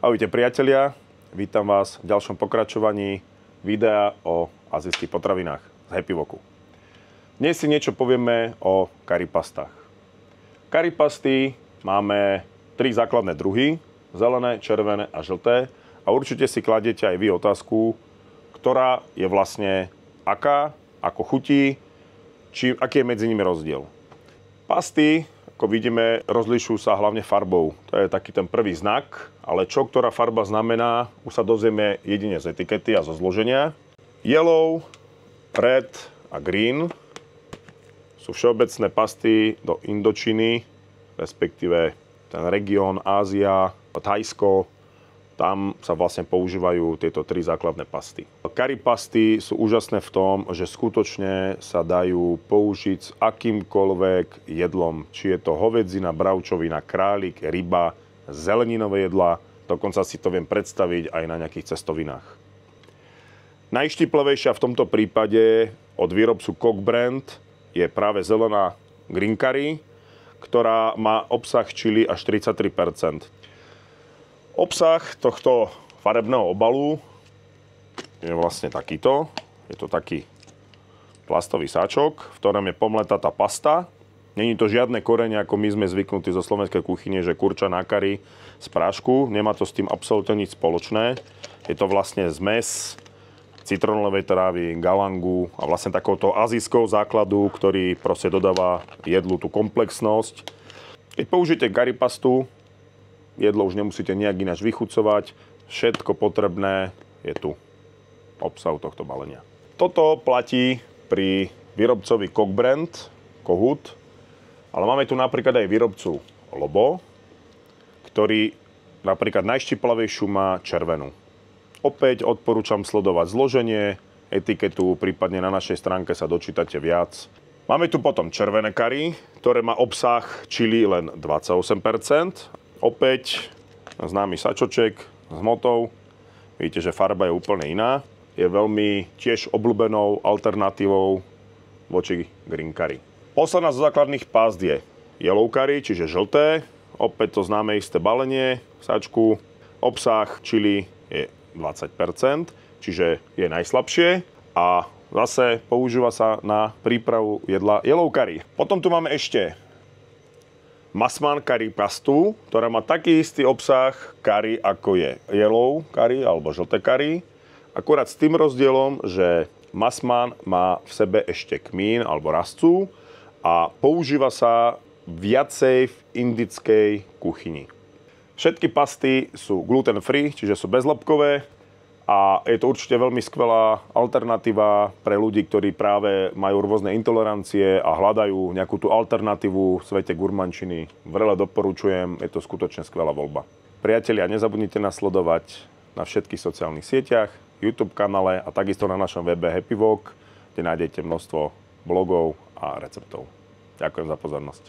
Ahojte priatelia, vítam vás v ďalšom pokračovaní videa o azijských potravinách z Happy Woku. Dnes si niečo povieme o karipastách. Karipasty máme 3 základné druhy, zelené, červené a žlté. A určite si kladiete aj vy otázku, ktorá je vlastne aká, ako chutí, aký je medzi nimi rozdiel. Pasty, ako vidíme, rozlišujú sa hlavne farbou. To je taký ten prvý znak, ale čo ktorá farba znamená, už sa dozvieme jedine z etikety a zo zloženia. Yellow, red a green sú všeobecné pasty do Indočíny, respektíve ten región Ázia, Thajsko. Tam sa vlastne používajú tieto 3 základné pasty. Karipasty sú úžasné v tom, že skutočne sa dajú použiť s akýmkoľvek jedlom. Či je to hovädzina, bravčovina, králik, ryba, zeleninové jedlá. Dokonca si to viem predstaviť aj na nejakých cestovinách. Najštiplavejšia v tomto prípade od výrobcu Kok Brand je práve zelená green curry, ktorá má obsah čili až 33%. Obsah tohto farebného obalu je vlastne takýto. Je to taký plastový sáčok, v ktorom je pomletá tá pasta. Není to žiadne korene, ako my sme zvyknutí zo slovenskej kuchyne, že kurča na kari z prášku. Nemá to s tým absolútne nič spoločné. Je to vlastne zmes citrónovej trávy, galangu a vlastne takéhoto azijského základu, ktorý proste dodáva jedlu tú komplexnosť. Keď použijete karipastu, jedlo už nemusíte nejak ináč vychucovať. Všetko potrebné je tu. Obsahu tohto balenia. Toto platí pri výrobcovi Kok Brand, Kohut, ale máme tu napríklad aj výrobcu Lobo, ktorý napríklad najštiplavejšiu má červenú. Opäť odporúčam sledovať zloženie, etiketu, prípadne na našej stránke sa dočítate viac. Máme tu potom červené curry, ktoré má obsah čili len 28%. Opäť známy sačoček s hmotou. Vidíte, že farba je úplne iná. Je veľmi tiež obľúbenou alternatívou voči green curry. Posledná zo základných pásd je yellow curry, čiže žlté. Opäť to známe isté balenie v sačku. Obsah čili je 20%, čiže je najslabšie. A zase používa sa na prípravu jedla yellow curry. Potom tu máme ešte Masman curry pastu, ktorá má taký istý obsah curry, ako je yellow curry alebo žlté curry. Akurát s tým rozdielom, že Masman má v sebe ešte kmín alebo rastcu a používa sa viacej v indickej kuchyni. Všetky pasty sú gluten free, čiže sú bezlepkové. A je to určite veľmi skvelá alternatíva pre ľudí, ktorí práve majú rôzne intolerancie a hľadajú nejakú tú alternatívu v svete gurmančiny. Vrele doporučujem, je to skutočne skvelá voľba. Priatelia, nezabudnite nás sledovať na všetkých sociálnych sieťach, YouTube kanále a takisto na našom webe Happy Wok, kde nájdete množstvo blogov a receptov. Ďakujem za pozornosť.